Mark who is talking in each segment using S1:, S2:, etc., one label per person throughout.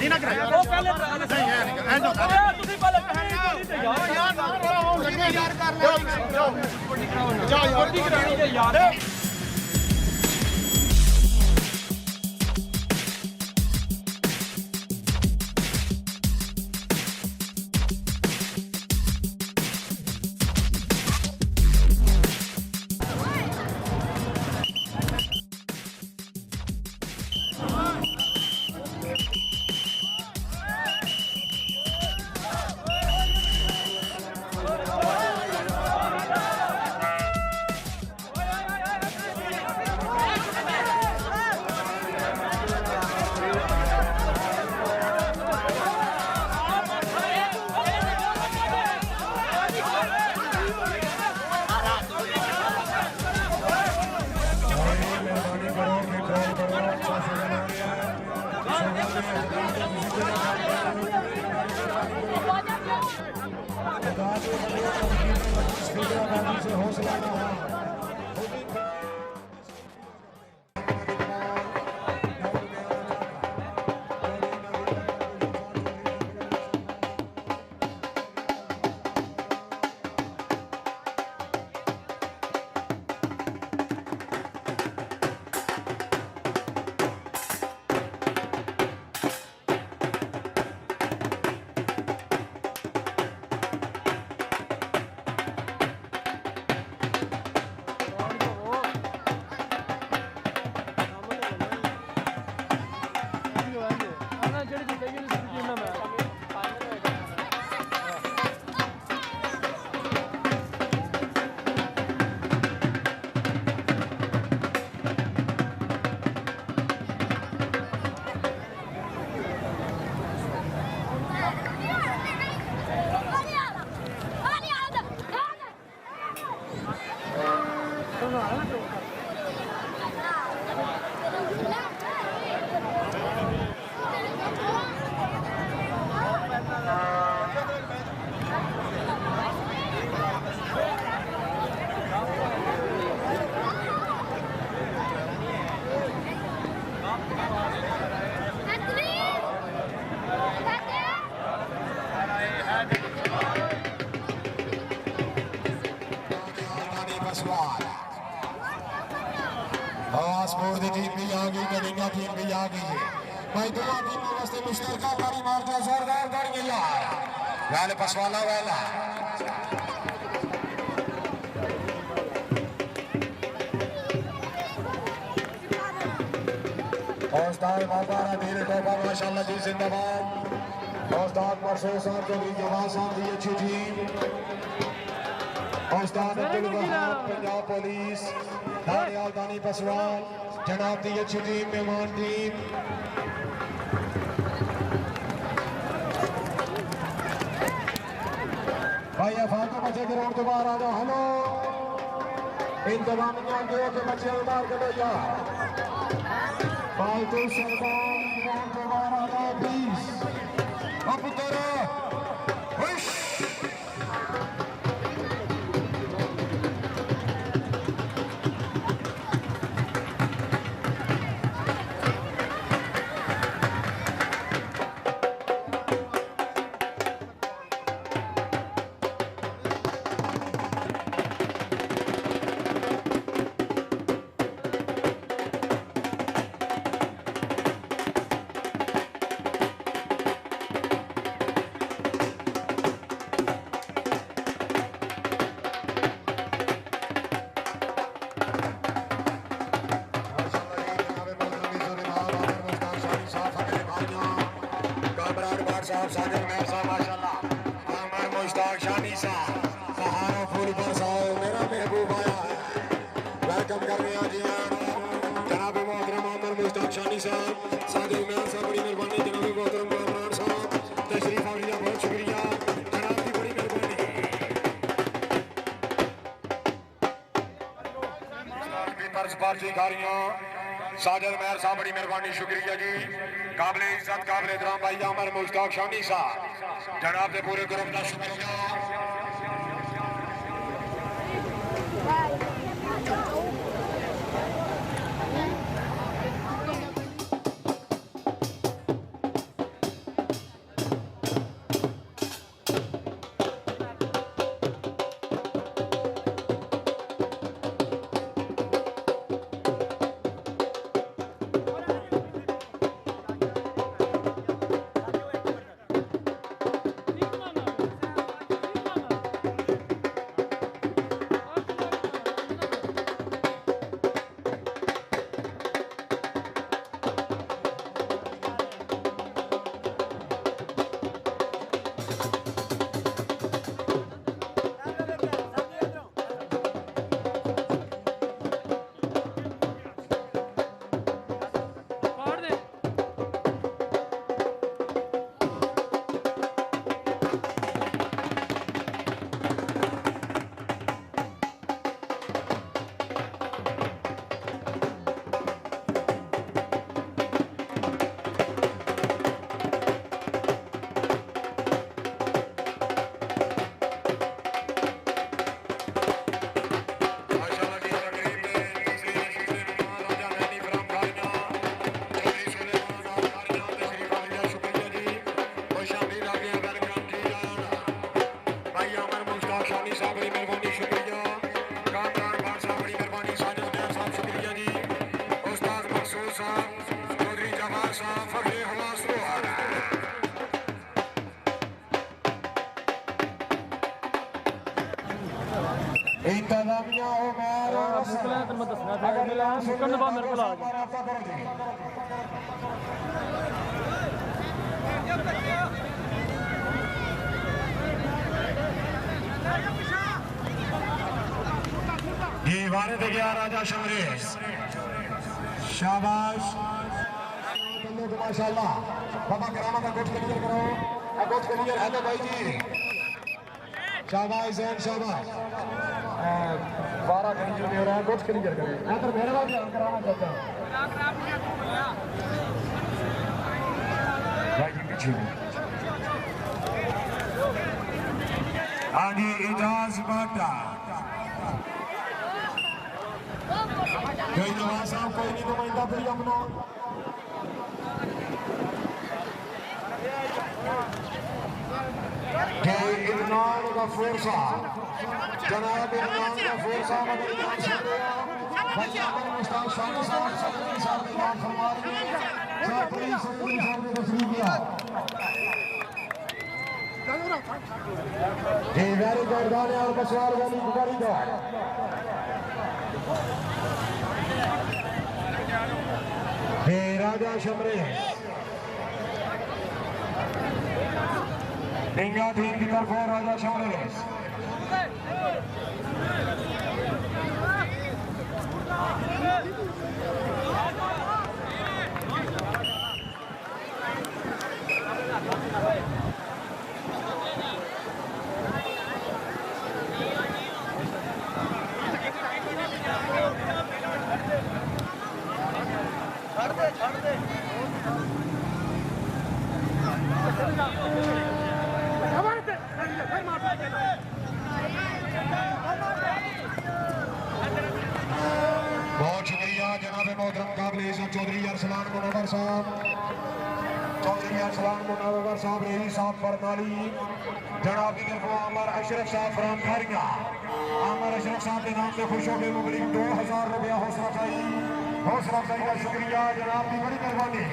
S1: ਨਹੀਂ ਨਾ ਕਰਾਇਆ
S2: ਉਹ ਪਹਿਲੇ
S1: ਨਹੀਂ ਹੈ ਨਹੀਂ ਐਂ ਹੁੰਦਾ
S2: ਤੁਸੀਂ ਪਹਿਲੇ ਕਹਾਣੀ ਤੇ ਯਾਰ
S1: ਲੱਗੇ ਯਾਰ ਕਰ ਲੈ
S2: ਜਾ ਯਾਰ ਦੀ ਕਰਾਣੀ ਤੇ ਯਾਰ
S3: स्पोर्ट की टीम भी आ गई, कलिंगा टीम भी आ गई है भाई। दोनों टीमों वास्ते मुश्तरका गाड़ी मारता जोरदार गाड़ी यार वैल पसवाला वाला औस्ताद बाबारा मेरे टोपा माशाल्लाह जी जिंदाबाद। औस्ताद परसों साहब जो भी जवान साहब की अच्छी टीम। औस्ताद अब्दुल वहाब पंजाब पुलिस दानियाल दानी पसवाल जनाब दी अच्छी टीम मेहमान टीम। भाई फाटो बच्चे ग्राउंड के बाहर आ जाओ। हेलो इंतजामिया के बच्चे बाहर करो यार। फालतू सरकार ग्राउंड के बाहर आ जाओ प्लीज। अब करो साहब साजन मेहर साहब माशाल्लाह आमर मुश्ताक शानी साहब सहारा फूल पर साहब मेरा महबूब आया है। वेलकम कर रहे हैं जी जनाब मोहतरम आमर मुश्ताक शानी साहब साजन मेहर साहब बड़ी मेहरबानी। जनाब मोहतरम कामरान साहब तशरीफ आवरिया बहुत शुक्रिया जनाब की बड़ी मेहरबानी। पर्स पार्टी खारियां साजन मेहर साहब बड़ी मेहरबानी शुक्रिया जी। काबिल इज्जत काबिल एहतराम भाई आमर मुश्ताक शानी साहब जनाब के पूरे ग्रुप का शुक्रिया। इंतजामिया उमर
S2: मुकला तो मैं दसना था मिला मुकन दबा मेरे को आ
S3: ये वारे दे गया राजा शमरेश शाबाश माशाल्लाह बाबा करामा का गोट क्लियर करो गोट क्लियर है तो भाई जी शाबाश जैन शाबाश 12 घंटे जो दे रहा है गोट क्लियर करें इधर मेरे वाला ध्यान कराना चाहता हूं भाई जी पीछे आगे इजाज बाटा कोई नवाज साहब कोई नहीं नुमाइंदा फिर अपना इमरान गफूर साहब जनाब इमरान गफूर साहब मुश्ताक शानी साहब सदरी साहब ने नाम फरमा दिए सदरी साहब ने तस्लीम किया जी वेरी गुड गाने और बसवार वाली गुजारी का हे राजा शमरेश डिंगा टीम की तरफ है राजा शमरेश
S2: छाड़ दे
S3: बहुत शुक्रिया जनाब मोहतरम काबिल चौधरी अरसलान मुनव्वर साहब चौधरी अरसलान मुनव्वर साहब रेही साहब बरनाली जनाब की तरफ अमर अशरफ साहब फ्राम खारिया अमर अशरफ साहब के नाम से खुश हो गए मुबलिक 2000 रुपया हौसला अफजाई का शुक्रिया जनाब की बड़ी मेहरबानी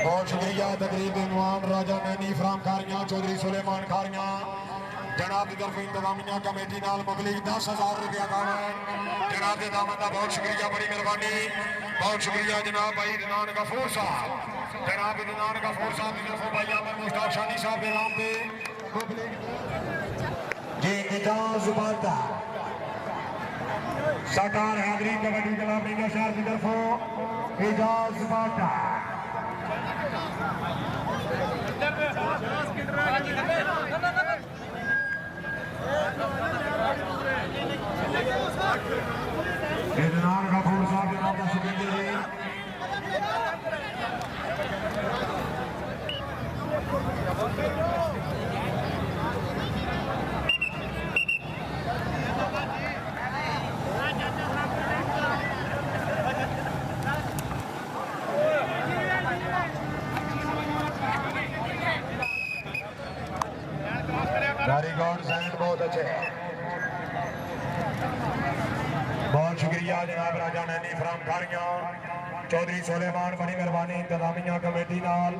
S3: बहुत शुक्रिया तकरीब इनवान राजा नैनी फ्राम खारिया चौधरी सुलेमान खारिया जनाब की तरफ इंतजामिया कमेटी नाल मुबलिक 10,000 रुपया का जनाब के दामन का बहुत शुक्रिया बड़ी मेहरबानी बहुत शुक्रिया जनाब भाई रिनान गफूर साहब जनाब रिनान गफूर साहब की तरफ भाई अमर मुश्ताक शानी साहब के नाम पे जी इजाज बाटा सरदार हाजरी कबड्डी क्लब रीगा शहर की तरफ इजाज बाटा इनाम गफूर साहब के नाम का शुक्रिया वेरी गुड सैंड बहुत अच्छे बहुत शुक्रिया जनाब राजा नैनी फ्राम खारिया चौधरी सुलेमान बड़ी मेहरबानी इंतजामिया कमेटी नाल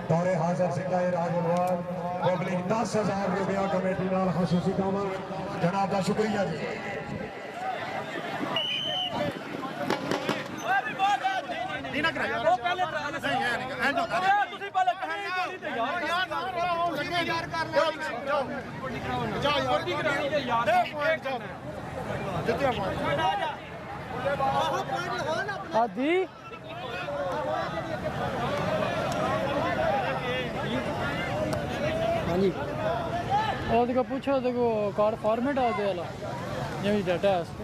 S3: दौरे हाजिर सिंगाए राजउलवाद पब्लिक 10,000 रुपया कमेटी नाल खसूसी कामल जनाब का शुक्रिया जी
S1: नहीं ना कराया वो पहले नहीं है नहीं है जो
S2: ਤੁਸੀਂ ਪਹਿਲੇ ਕਹਾਣੀ
S1: ਯਾਰ ਕਰ ਲੈ ਜਾਓ ਯਾਰ ਜਿੱਤਿਆ
S2: हादी हाँ जी और देखो पूछो देखो कार्ड फॉर्मेट आ दे वाला ये भी डाटा है इसको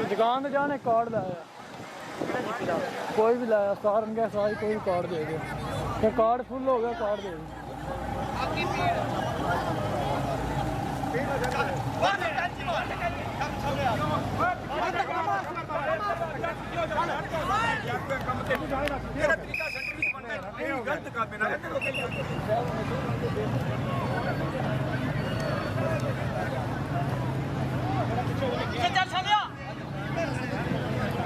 S2: दुकान पे जाने कार्ड लाया कोई भी लाया सारन के साथ कोई भी कार्ड दे दो तो कार्ड फुल हो गया कार्ड दे दो
S1: गलत काम है ना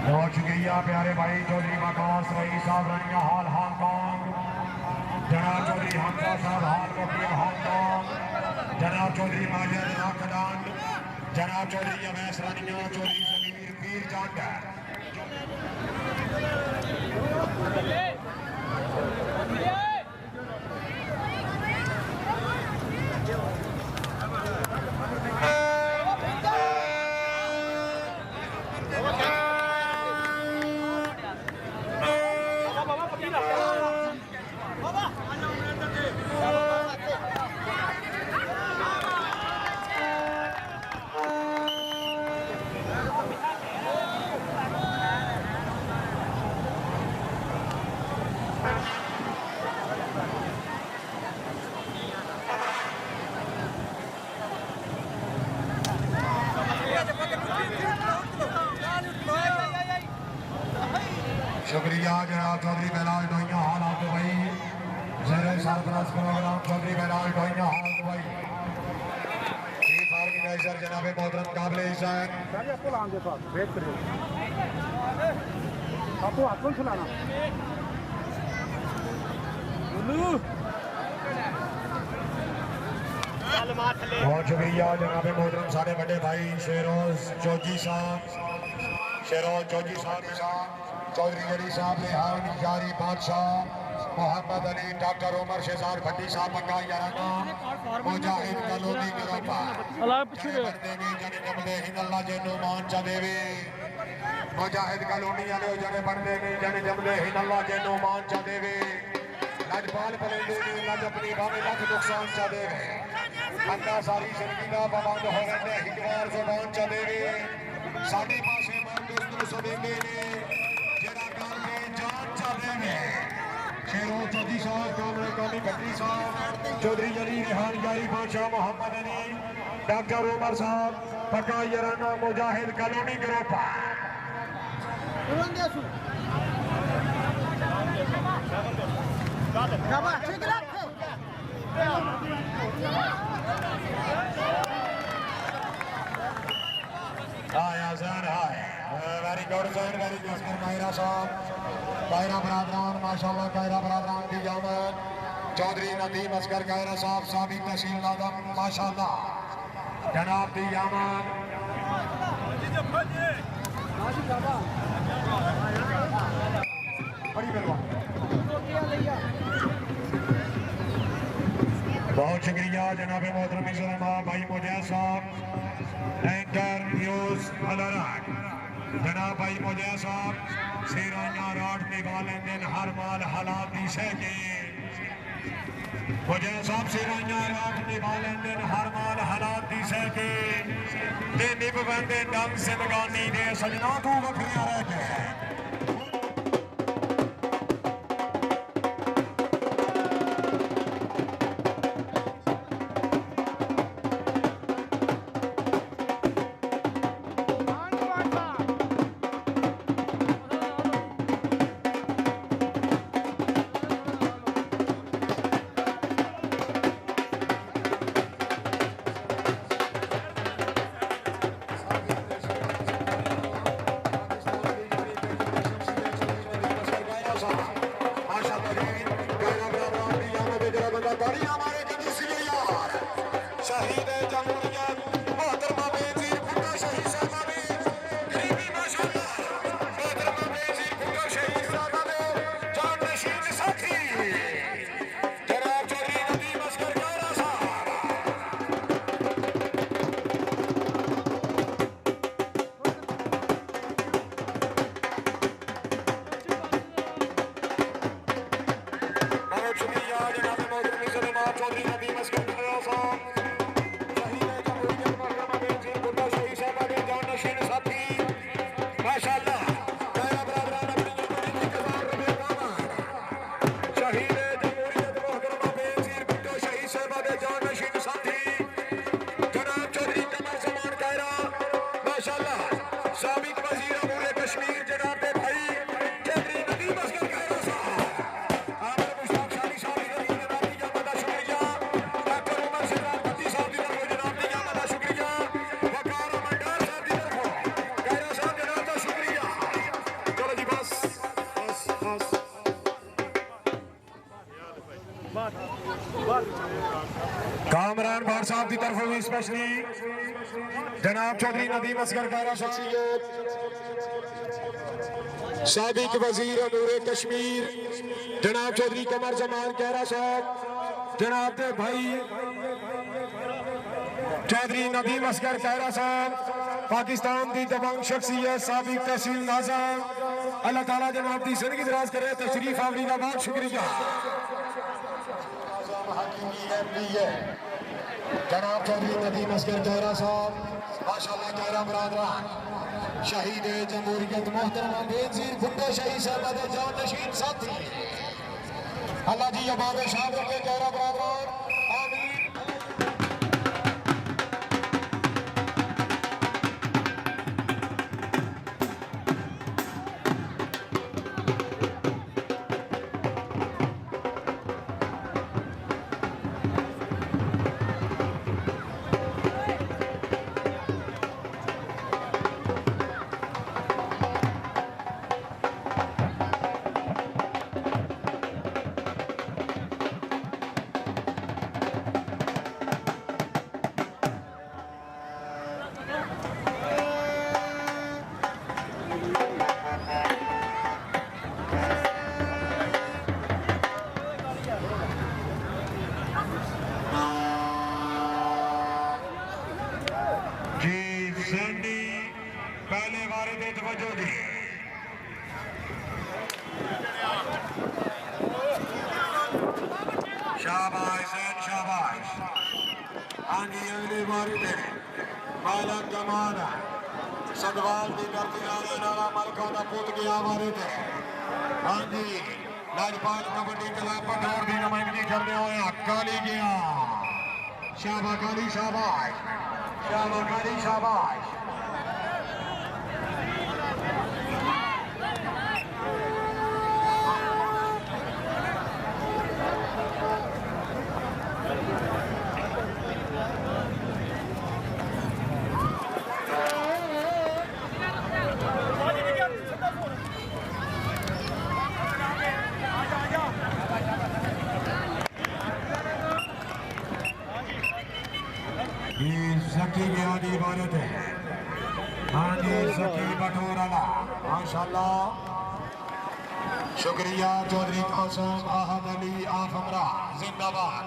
S3: पहुंच गई प्यारे भाई चौधरी मकास रही साहब रनिया हाल हांगकांग जनाब चौधरी हमजा साहब हाल मुकीम हांगकांग जनाब चौधरी माजिद नाकदान जनाब चौधरी अवैस रनिया चौधरी जमीर पीर जांडा शुक्रिया जनाब चौधरी बैलाल डोइया हाल आप भाई ज़ेरे सरपरस्त प्रोग्राम चौधरी बैलाल डोइया हाल भाई चीफ ऑर्गेनाइजर जनाब मोहतरम काबिल इज़्ज़त
S1: आपको लान दे पास वेट करिए आपको हाथ कौन चलाना
S3: बहुत शुक्रिया जनाब मोहतरम सारे बड़े भाई शेरोज चौधरी साहब चौधरी जरी साहब रिहाई निजारी बादशाह मोहम्मद अली डॉक्टर उमर शहजाद भट्टी साहब मक्का याराना मुजाहिद कलोनी गरोपा जने जमदे हिंदल्ला जेनु मान चा देवी मुजाहिद कलोनी वाले जने बनदे ने जने जमदे हिंदल्ला जेनु मान चा देवी लजपाल पलंदे ने लज अपनी भावे लख नुकसान चा देवे अंदा सारी शर्मिंदा बबंद हो रहंदे हिकवार जुबान चा देवे साडे पासे मर्द सदेंगे ने जेड़ा काम में जान चा देवे शेरों चौधरी साहब कामरे कामी भट्टी साहब चौधरी जली रिहान जारी बादशाह मोहम्मद अली डॉक्टर उमर साहब पक्का याराना मुजाहिद कॉलोनी ग्रोपा very good sir very good Kaira साहब कायरा बरादरान माशाल्लाह कायरा बरादरान की जामत चौधरी नदीम असगर कायरा साहब साबिक तहसील आदम माशाल्लाह जनाब दी जामत बहुत शुक्रिया जनाब मोहतरम इज़्ज़त भाई मुजैद साहब एंकर न्यूज़ अलराट जनाब भाई मुजैद साहब सिराइया राट निकालें दिन हर माल हालात दी सह के मुजैद साहब सिराइया राट निकालें दिन हर माल हालात दी सह के ते निभ बंदे दम जिंदगानी दे सजना तू वखरिया रह गए कामरान भाट साहब की तरफ भी स्पेशली जनाब चौधरी नदीम असगर खैरा शख्सियत, साबिक वजीर अमूर कश्मीर जनाब चौधरी कमर जमान खैरा साहब, जनाब दे भाई चौधरी नदीम असगर खैरा साहब, पाकिस्तान की दबंग शख्सियत साबिक तहसील नाज़म, अल्लाह ताला जनाब की जिंदगी दराज करे, तशरीफ आवरी का बहुत शुक्रिया। जनाब चौधरी नदीम असगर खैरा साहब माशाअल्लाह खैरा बरादरान शहीद जमहूरियत मोहतरमा बेनजीर भुट्टो शहीद साहब जान नशीन साथी अल्लाह जी अबाद शाह के खैरा बरादरान आमीन। पहले बारे में तवज्जो दी। शाबाश शाबाश। आगे अगली बारी में बालक कमाना सदवाल की धरती आने नाला मलका का पुत गया हमारे थे। हाँ जी लाजपाल कबड्डी क्लब पठौर की नुमाइंदगी करने हुए काली गया। शाबा काली शाबाश, शाबा काली शाबाश। सकी गया की इबादत है। हाँ जी सकी बटोराला माशाल्लाह शुक्रिया। चौधरी कासम अहमद अली आप हमरा जिंदाबाद।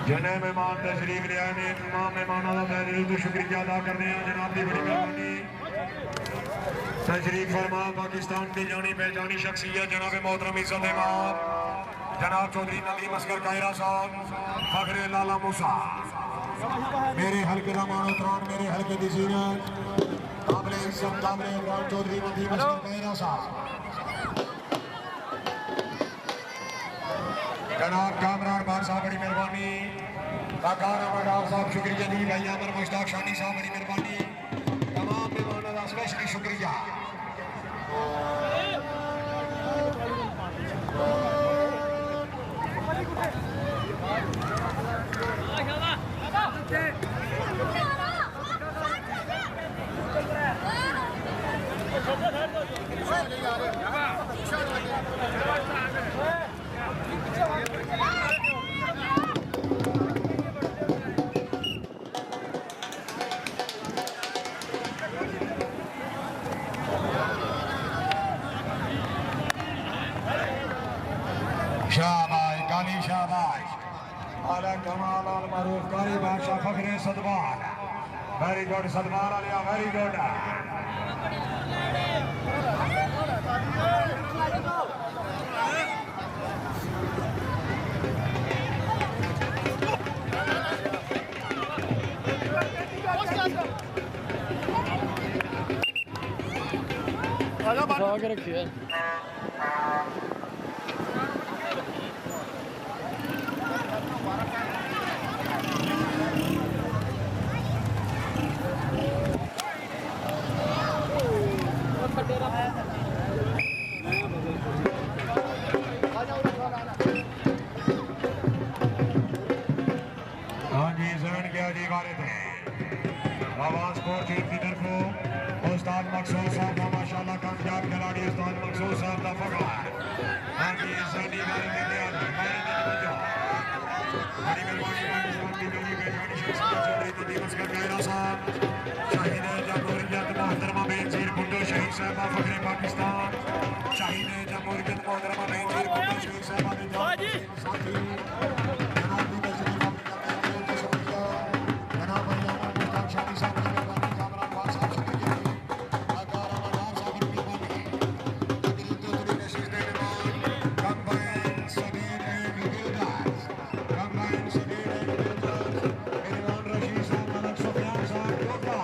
S3: जने मेहमान तशरीफ लिया में तमाम मेहमानों का तहे दिल शुक्रिया अदा करने जनाब की बड़ी मेहरबानी। तशरीफ फरमा पाकिस्तान की जानी पहचानी शख्सियत जनाब मोहतरम इज्जत इमाम जनाब चौधरी नदीम असगर खैरा साहब फखरे लाला मूसा मेरे हल्के का मानोतरान मेरे हल्के की जीनत काबिल इज्जत काबिल इमरान चौधरी नदीम असगर खैरा साहब जनाब कामरान भाट साहब बड़ी मेहरबानी। काकाना डाक साहब शुक्रिया जी। भाई अमर मुश्ताक शानी साहब बड़ी मेहरबानी। तमाम मेहमानों का स्पेशली शुक्रिया। शाबाश काली शाबाश। आला कमाल आल मारूफ कारी बादशाह फखरे सदवाल वेरी गुड सदवाल आलिया वेरी गुड।
S2: आगे रखिए
S1: है
S3: मंसूर साहब का फगड़ा है। हाँ जी साडी वाले ने दिया हमारे ने बजा बड़ी मेहरबानी पाकिस्तान की जोड़ी के जानी शख्सियत चौधरी तो दिवस का कायरा साहब शाहीन जमहूरियत मोहतरमा बेनजीर भुट्टो शहीद साहब फखरे पाकिस्तान शाहीन जमहूरियत मोहतरमा बेनजीर भुट्टो शहीद साहब ने साथी जनाब दी तशरीफ अपनी शुक्रिया जनाब अयामत मुश्ताक शानी साहब की मेहरबानी कामरान खान साहब शुक्रिया आकार रमजान साहब की मेहरबानी तकरीर चौधरी नशीद मेहमान combine Sadyr and गिलदास combine Sadyr and गिलदास मेहमान रशीद साहब मलक सुफियान साहब कोटा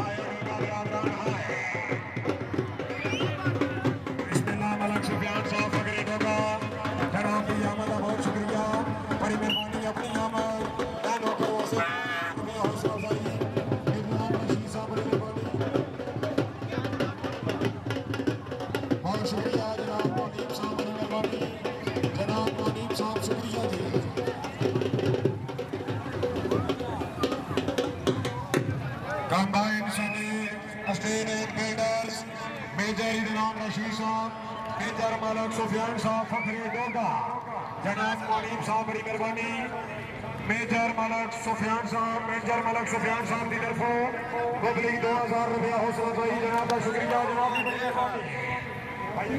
S3: आए का बराबरान है बिस्मिल्लाह मलक सुफियान साहब फकरे डोगा जनाब की आमद का बहुत शुक्रिया बड़ी मेहरबानी अपनी आमद दानों को से में हौसला अफजाई मेहमान रशीद साहब बड़ी मेहरबानी बहुत शुक्रिया जनाब मुनीब साहब बड़ी मेहरबानी जनाब मुनीब साहब शुक्रिया जी कंबाइन सदीर स्टेन and builders major Inam Rashid साहब मेजर मलक सुफियान साहब फखरे डोगा जनाब मुनीब साहब बड़ी मेहरबानी मेजर मलक सुफियान साहब की तरफों पब्लिक 2000 रुपया हौसला अफजाई जनाब का शुक्रिया जनाब की बड़ी मेहरबानी भाई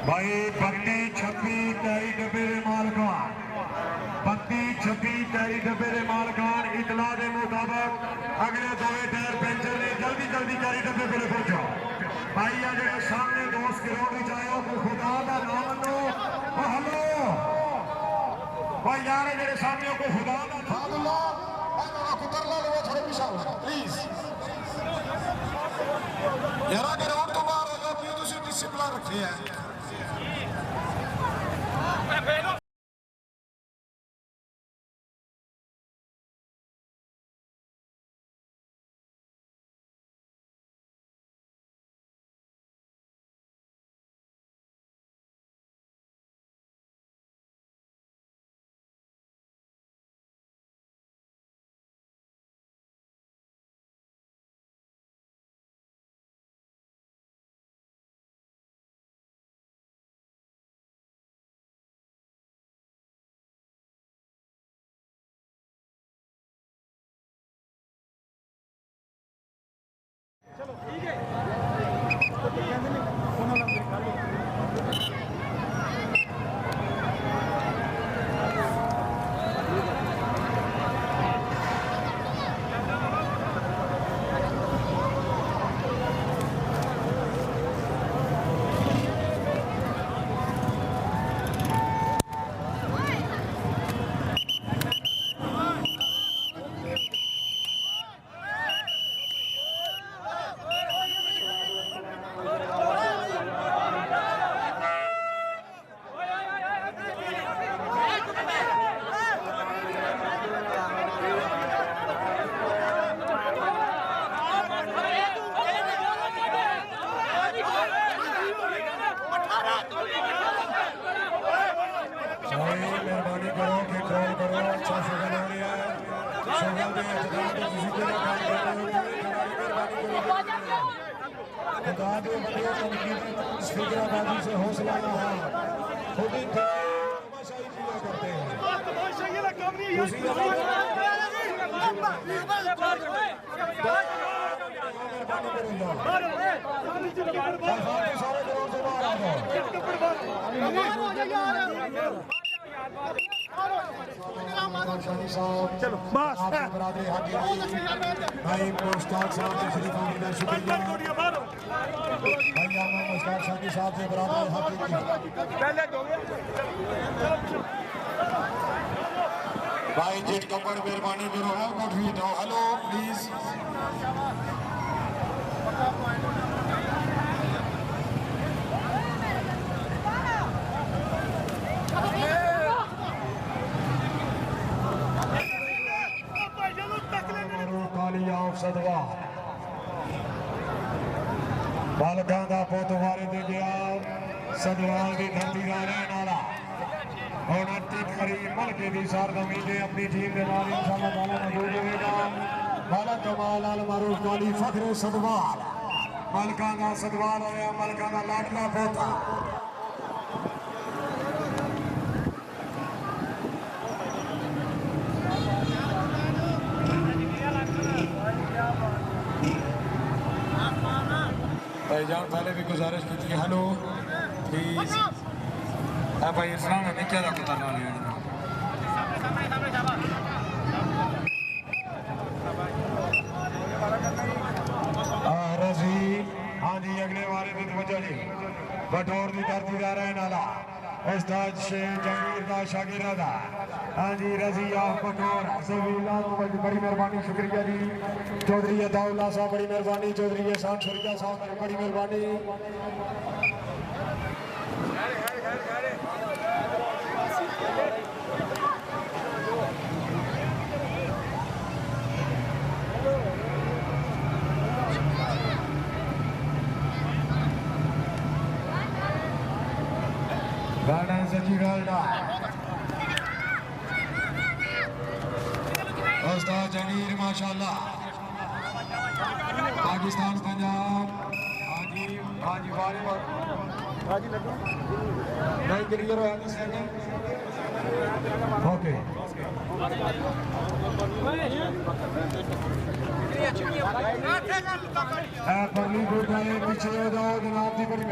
S3: 32-26 तैरी डब्बे दे मालकान 32-26 तैरी डब्बे दे मालकान इतला के मुताबिक अगले दोवे टायर पंचर ने जल्दी जल्दी तैरी डब्बे पे पहुंचो भाई आ जो सामने दोस्त ग्राउंड में आयो को खुदा का नाम लो हलो भाई यार मेरे सामने को खुदा का नाम लो कुतर ला लो थोड़े पीछे प्लीज यार ग्राउंड तो बाहर हो जाओ क्यों तुम डिसिप्लिन रखे है मेहरबानी करो कि कॉल करो अच्छा शगल हो रहा है शगल में इंतजार में किसी को ना काम करना खुदा दे बंदे तनकीद स्पीकराबाजी से हौसला ना हो खुद ही तमाशाई किया करते हैं उसी मेहरबानी करो सारे लोगों से बाहर आ जाओ चलो बस बरादरी हाजी भाई मुश्ताक साहब तशरीफ आने का शुक्रिया भाई आमा मुश्ताक शानी साहब से बरादरी हाजी भाई जेट कपड़ मेहरबानी करो hello please Kaliya of Sadwa मालकां दा पुत वारे दे गया सदवाल दी धरती दा रहण वाला हुण टिक करीब मलके दी सरजमीं ते अपनी टीम दे नाल इंशाअल्लाह ताला मौजूद होवेगा मालक कमाल अल मारूफ वाली फखरे सदवाल मालकां दा सदवाल होया मालकां दा लाडला पोता भाईजान पहले भी गुजारिश की थी हेलो प्लीज भाई इस्लाम ने क्या रखता ना लिया रजी हाँ जी अगले बारे में तवज्जो जी बटोर दी धरती दा रहने वाला उस्ताद शेख जमीर दा शागिर्द हाँ जी रजी आप बटोर सभी बड़ी मेहरबानी शुक्रिया जी चौधरी अताउल्लाह साहब बड़ी मेहरबानी चौधरी एहसान शुक्रिया साहब बड़ी मेहरबानी गार्डन सची गार्डा उस्ताद जमीर माशाल्लाह पाकिस्तान पंजाब हाजी हाजी वाले हाजी लगे नहीं क्लियर होया नहीं सेकंड ओके परली बोट वाले पीछे हो जाओ जनाब दी बड़ी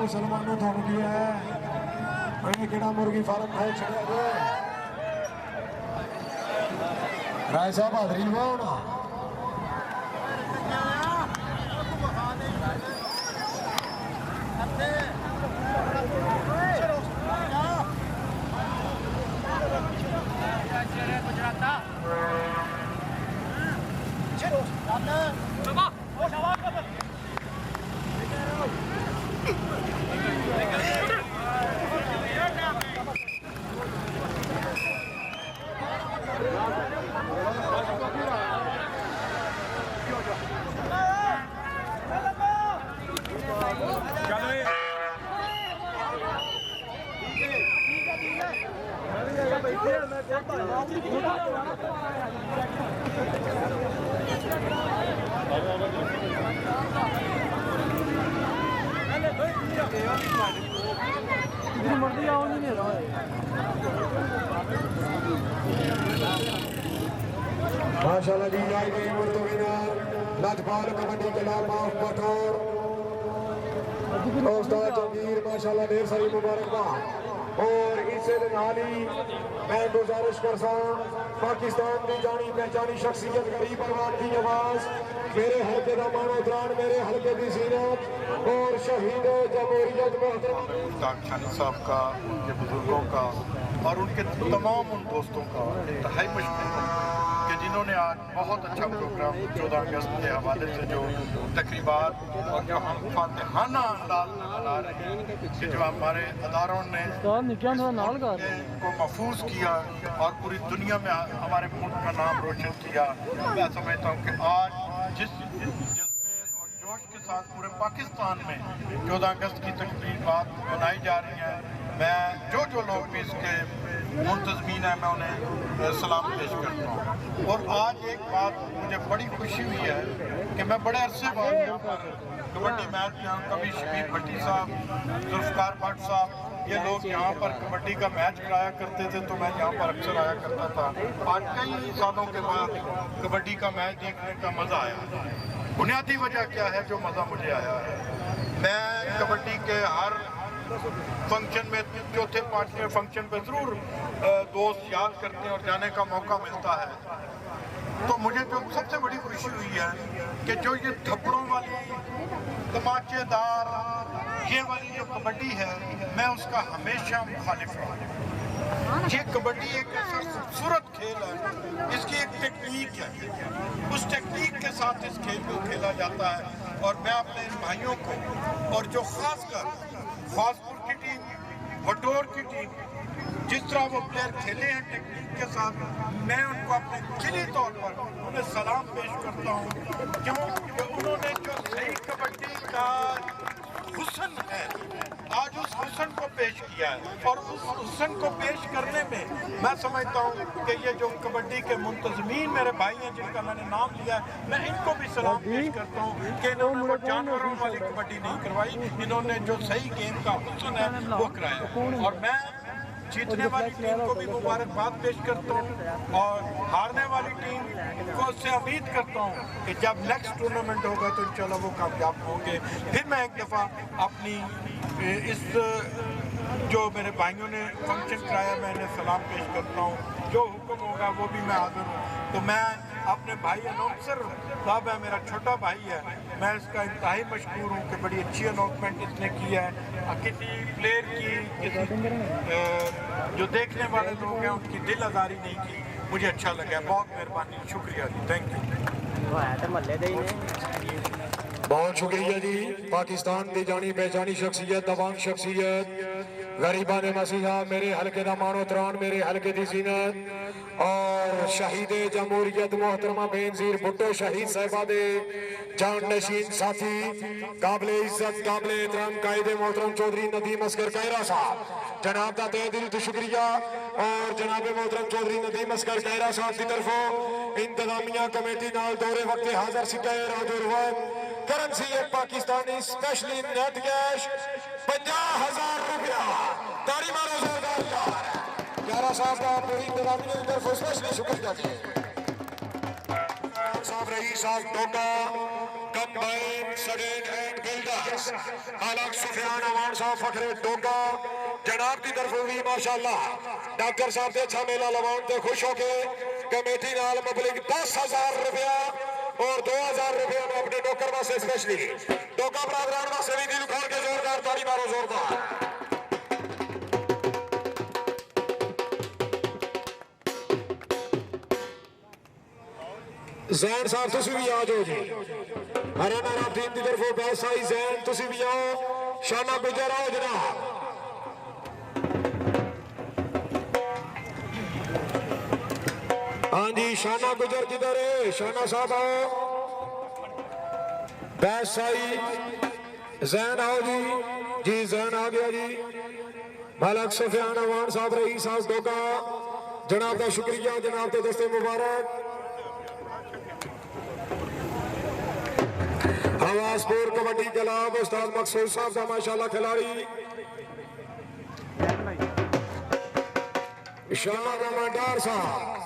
S3: मुसलमानों थोड़ी की है केड़ा मुर्गी फार्म खोल छड़िया जो राय साहब हाजरी लवाओ
S2: मर्जी आओ नहीं रहा
S3: माशाल्लाह दी जाए गई मुर्तविनार लजपाल कबड्डी क्लब ऑफ बटोर उस्ताद जमीर माशाल्लाह ढेर सारी मुबारकबाद और इसे नाली मैं गुजारिश करसा पाकिस्तान की जानी पहचानी शख्सियत गरीब परवान की आवाज मेरे हल्के का मानो त्राण मेरे हल्के की जीनत और शहीद जमहूरियत
S4: मुश्ताक शानी साहब का उनके बुजुर्गों का और उनके तमाम उन दोस्तों का इंतहाई मशहूर कि जिन्होंने आज बहुत अच्छा प्रोग्राम 14 अगस्त के हवाले से जो तकरीबात और जो हम फातिहाना अंदाज में बना रहे हैं कि जो हमारे अदारों ने को महफूज किया और पूरी दुनिया में हमारे मुल्क का नाम रोशन किया। मैं समझता हूँ कि आज जिस और जोश के साथ पूरे पाकिस्तान में 14 अगस्त की तकरीबात मनाई जा रही हैं मैं जो लोग भी इसके मुंतज़मीन है मैं उन्हें सलाम पेश करता हूँ। और आज एक बात मुझे बड़ी खुशी हुई है कि मैं बड़े अरसे बाद यहाँ पर कबड्डी मैच यहाँ कभी शबीर भट्टी साहब जुल्फ़कार भट्ट साहब ये लोग यहाँ पर कबड्डी का मैच कराया करते थे तो मैं यहाँ पर अक्सर आया करता था। आज कई सालों के बाद कबड्डी का मैच देखने का मज़ा आया। बुनियादी वजह क्या है जो मज़ा मुझे आया है मैं कबड्डी के हर फंक्शन में चौथे पांचवें फंक्शन पे ज़रूर दोस्त याद करते हैं और जाने का मौका मिलता है। तो मुझे जो सबसे बड़ी खुशी हुई है कि जो ये थप्पड़ों वाली तमाचेदार ये वाली जो कबड्डी है मैं उसका हमेशा मुखालिफ रहा। ये कबड्डी एक ऐसा खूबसूरत खेल है इसकी एक टेक्निक है उस टेक्निक के साथ इस खेल को खेला जाता है और मैं अपने इन भाइयों को और जो खासकर खासपुर की टीम बटोर की टीम जिस तरह वो प्लेयर खेले हैं टेक्निक के साथ मैं उनको अपने दिली तौर पर उन्हें सलाम पेश करता हूँ क्योंकि उन्होंने जो सही कबड्डी का और उस हुस्न को पेश करने में मैं समझता हूँ कि ये जो कबड्डी के मुंतजमीन मेरे भाई हैं जिनका मैंने नाम लिया है, मैं इनको भी सलाम पेश करता हूँ कि इन्होंने वो जानवरों वाली कबड्डी नहीं करवाई, इन्होंने जो सही गेम का हुस्न है वो कराया। और मैं जीतने वाली टीम को भी मुबारकबाद पेश करता हूँ और हारने वाली टीम को उससे उम्मीद करता हूँ कि जब नेक्स्ट टूर्नामेंट होगा तो इंशाल्लाह वो कामयाब होंगे। फिर मैं एक दफ़ा अपनी इस जो मेरे भाइयों ने फंक्शन कराया मैं इन्हें सलाम पेश करता हूँ, जो हुक्म होगा वो भी मैं हाजिर हूँ। तो मैं अपने भाई अनाउंसर साहब है, मेरा छोटा भाई है, मैं इसका इंतहाई मशकूर हूँ कि बड़ी अच्छी अनाउंसमेंट इसने की है। किसी प्लेयर की किसी जो देखने वाले लोग हैं उनकी दिल आज़ारी नहीं की, मुझे अच्छा लगा। बहुत मेहरबानी, शुक्रिया जी, थैंक यू।
S3: बहुत शुक्रिया जी। पाकिस्तान की जानी पहचानी शख्सियत, दबांग शख्सियत, गरीबान मसीहा, मेरे हल्के का मानो त्राण, मेरे हल्के की जीनत और शहीद जमहूरियत मोहतरमा बेनजीर भुट्टो शहीद साहिबा दे जान नशीन साथी काबिल इज्जत काबिल एहतराम कायदे मोहतरम चौधरी नदीम असगर कायरा साहब, जनाब का तहे दिल तो शुक्रिया। और जनाब मोहतरम चौधरी नदीम असगर कायरा साहब की तरफों इंतजामिया कमेटी नाल दौरे वक्त हाजिर सिक्का Rajouri currency Pakistani specially net cash 50,000 रुपया। ताड़ी मारो जोरदार प्यारा साहब का पूरी इंतजामिया की तरफ स्पेशली शुक्रिया जी। साहब रही साहब टोका कंबाइन सडेन एंड बिल्डर्स अलग सुफियान अवान साहब फखरे टोका जनाब की तरफ भी माशाल्लाह डॉक्टर साहब से अच्छा मेला लवान ते खुश होके कमेटी नाल पब्लिक 10,000 रुपया और 2,000 रुपया में अपने टोकर वास्ते स्पेशली टोका बरादरान वास्ते भी दिल खोल के जोरदार ताली मारो जोरदार। जैन साहब तुसी भी आ जाओ जी, हरियाणा राब टीम की तरफ पैसा ही जैन तुसी भी आओ, शाना गुजर आओ जनाब। हाँ जी शाना गुजर किधर है, शाना साहब आओ, पैसाई जैन आओ जी जैन आ गया जी। मलक सुफियान अवान साहब रही साहब डोका जनाब का शुक्रिया, जनाब के दस्ते मुबारक। हवासपुर कबड्डी क्लब उस्ताद मकसूद साहब का माशाल्लाह खिलाड़ी शाह रमादार साहब,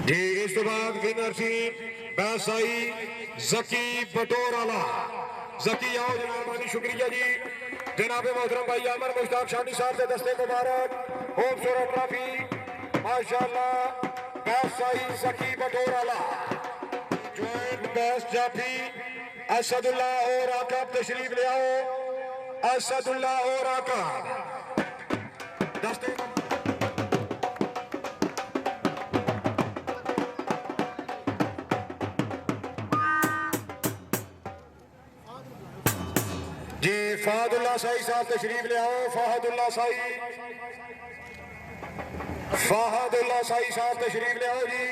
S3: जी इस बाद विनर टीम बैसाई जकी बटोराला जकी आओ जनाब, शुक्रिया जी। जनाब मोहतरम भाई आमर मुश्ताक शानी साहब के दस्ते मुबारक खूबसूरत ट्रॉफी माशाल्लाह बैसाई जकी बटोराला जॉइंट बेस्ट जाफी असदुल्ला और आकाब तशरीफ ले आओ, असदुल्ला और आकाब दस्ते जी। फहदुल्ला साई साहब तशरीफ ले आओ, फहदुल्ला साई साहब तशरीफ ले आओ जी।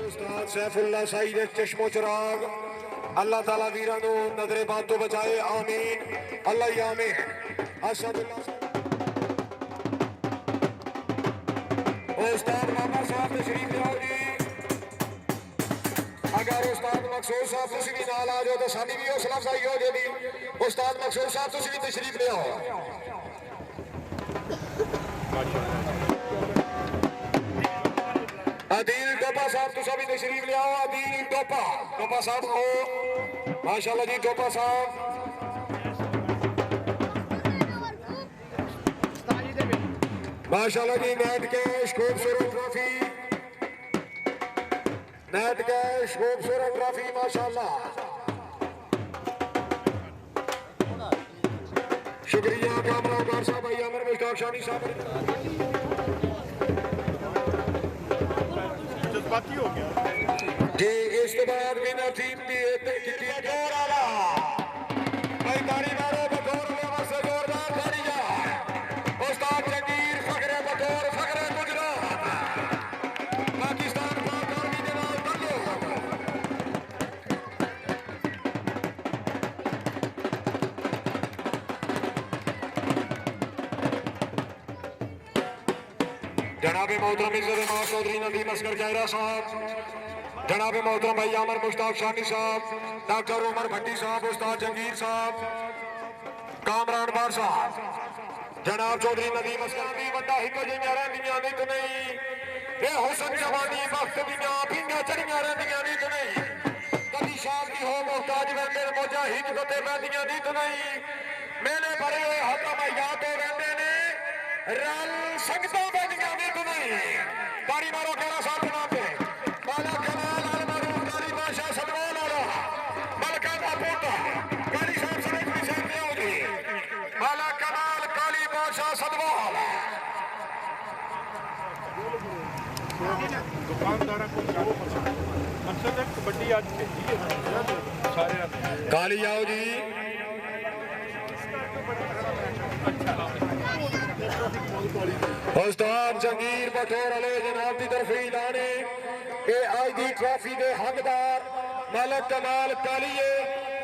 S3: उस्ताद सैफुल्ला साई दे चश्मो चिराग, अल्लाह ताला वीरां नूं नजरे बाद तो बचाए, आमीन अल्लाह ही आमीन। असदुल्ला उस्ताद मामा साहब तशरीफ ले आओ जी। अगर उस्ताद मकसूद साहब तुसी भी नाल आ जाओ तो साडी भी हौसला अफजाई हो जाएगी। उस्ताद मकसूद साहब तुसी भी तशरीफ ले आओ। अदील टोपा साहब तुसा भी तशरीफ ले आओ, अदील टोपा साहब को माशाल्लाह जी। टोपा साहब माशाल्लाह जी। नेट कैश खूबसूरत ट्रॉफी, नेट कैश खूबसूरत ट्रॉफी माशाल्लाह, शुक्रिया। कामरा उदार साहब भाई अमर मुश्ताक शानी साहब
S4: जज्बाती हो गया
S3: जी। इस बाद विनर टीम की भाई ताड़ी मारो बतौर जनाब मोहतरम इज्जत मां चौधरी नदीम असगर कैरा साहब, जनाब मोहतरम भाई आमर मुश्ताक शानी साहब, डॉक्टर उमर भट्टी साहब, उस्ताद जंगीर साहब, कामरान बार साहब, जनाब चौधरी नदीम असगर दी वड्डा हिक जिहियां रहंदियां नित नहीं, ए हुसन जवानी वक्त दियां पींगा चढ़ियां रहंदियां नित नहीं, कदी शादी हो मोहताज वेंदे मुजाहिद ते बैठियां नित नहीं, मेले भरे हुए हकम याद हो रहंदे ने रल संगतां बैठियां नित नहीं। तारी मारो केरा साहब के नाम पे काला कमाल अल मरूफ काली बादशाह सलमान वाला मलका दा पोता काली साहब सनेत भी साहब ने जी काला कमाल काली बादशाह सलमान
S4: दुकानदार को मकसद है कबड्डी आज खेली है सारे
S3: काली आओ जी। उस्ताद जंगीर बटोर अले जनाब की तरफ ऐलाने ये आज की ट्रॉफी के हकदार मलक कमाल काली है।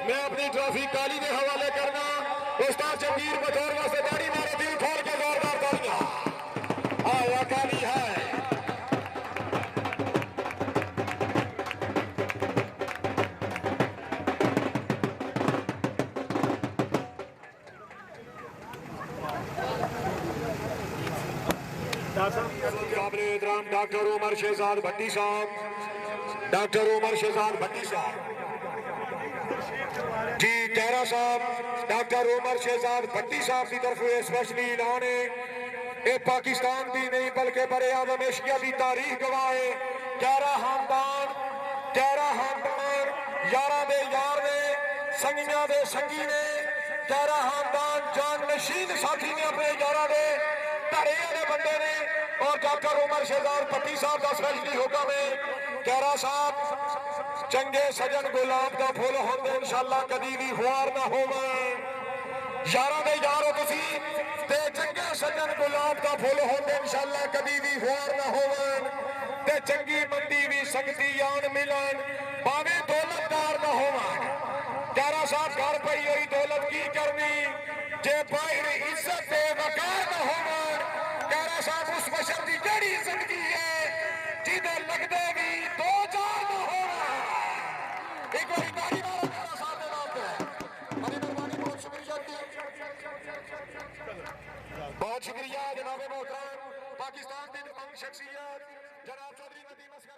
S3: मैं अपनी ट्रॉफी काली के हवाले करना उस्ताद जंगीर बटोर वास्ते दाढ़ी मारो दिल खोल के जोरदार तालियां। आया काली है डॉक्टर उमर शहजाद भट्टी साहब, डॉक्टर उमर शहजाद भट्टी साहब जी कैरा साहब, डॉक्टर उमर शहजाद भट्टी साहब की तरफ स्पेशली ऐलान है ये पाकिस्तान की नहीं बल्कि बड़े आजम एशिया की तारीख गवाह है। कैरा खानदान यारा दे यार ने संगियां दे संगी ने कैरा खानदान जान नशीन साथी ने अपने यारा दे धड़े वाले बंदे ने और डॉक्टर उमर शहजाद भट्टी साहब का स्पेशली हुक्म है कैरा साहब चंगे सजन गुलाब का फुल होंगे इंशाअल्लाह कदी भी खुआर ना होवे यारा दे यारो तुसी ते चंगे सजन गुलाब का फुल होंगे इंशाअल्लाह कदी भी खुआर ना होवे ते चंगी मंदी भी संगती यान मिलन भावे दौलतदार ना होवन। कैरा साहब घर पई हुई दौलत की करनी जे बाहर इज्जत ते वकार ना होवन। कैरा साहब उस बशर की जड़ी जिंदगी है जिदे लगदे भी दो चार न होना। एक बार ताली मारो कैरा साहब के नाम पे। बड़ी मेहरबानी बहुत शुक्रिया जनाब मोहतरम पाकिस्तान की तमाम शख्सियत जनाब चौधरी नदीम असगर